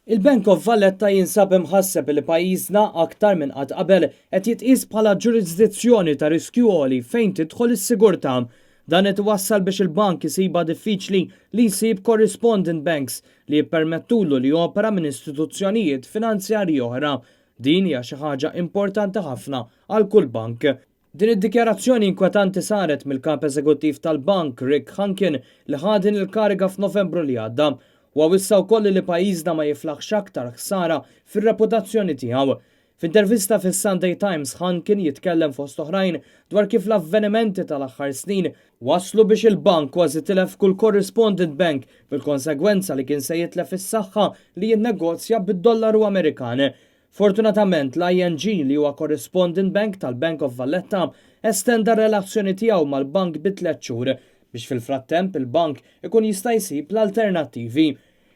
Il-Bank of Valletta jinsab imħasseb li pajjiżna aktar minn qatt qabel qed jitqies bħala ġurisdizzjoni ta' riskju għoli fejn tidħol is-sigurtà. Dan qed iwassal biex il-bank isiba diffiċli li jsib correspondent banks li jippermettulu li jopera minn istituzzjonijiet finanzjarji oħra. Din hija xi ħaġa importanti ħafna għal kull bank. Din id-dikjarazzjoni inkwetanti saret mill-kap eżekuttiv tal-bank Rick Hankin li ħadin il-kariga f'Novembru li għadda. U għawissa wkoll li pajjiżna ma jiflaħx aktar ħsara fir-reputazzjoni tiegħu. F'intervista fis-Sunday Times Hankin jitkellem fost oħrajn dwar kif l-avvenimenti tal-aħħar snin waslu biex il-bank kważi tilef kull correspondent bank bil-konsegwenza li kien se jitlef is-saħħa li jinnegozja bid-dollaru Amerikan. Fortunatament l-ING li huwa correspondent bank tal-Bank of Valletta estenda relazzjoni tiegħu mal-bank bi 3 xhur biex fil-frattemp il-bank ikun jista' jsib l-alternattivi.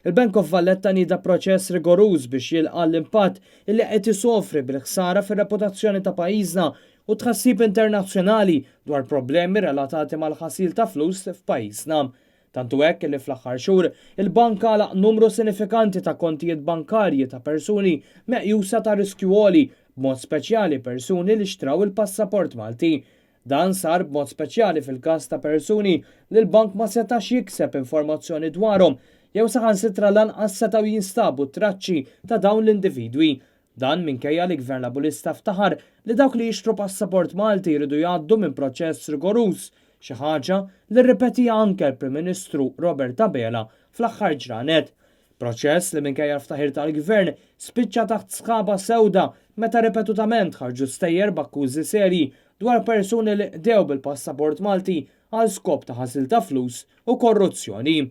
Il-Bank of Valletta nida proċess rigoruż biex jilqa' l-impatt illi qed isofri bil-ħsara fir-reputazzjoni ta' pajjiżna u tħassib internazzjonali dwar problemi relatati mal-ħasil ta' flus f'pajjiżna. Tantu hekk li fl-aħħar xhur il-bank għalaq numru sinifikanti ta' kontijiet bankarji ta' persuni meqjusa ta' riskju għoli, b'mod speċjali persuni li xtraw il-passaport Malti. Dan sar b'mod speċjali fil-każ ta' persuni li l-bank ma setax jikseb informazzjoni dwarhom jew saħansitra lanqas setgħu jinstabu traċċi ta' dawn l-individwi. Dan minkejja li Gvern Laburista ftaħar li dawk li jixtru passaport Malti jridu jgħaddu minn proċess rigoruż, xi ħaġa li rripetija anke l-Prim Ministru Robert Abela fl-aħħar ġranet. Proċess li minkejja l-ftaħir tal-Gvern spiċċa taħt sħaba sewda meta ripetutament ħarġu stejjer b'akkużi serji dwar persuni li qdew bil-passaport Malti għal skop ta' ħasil ta' flus u korruzzjoni.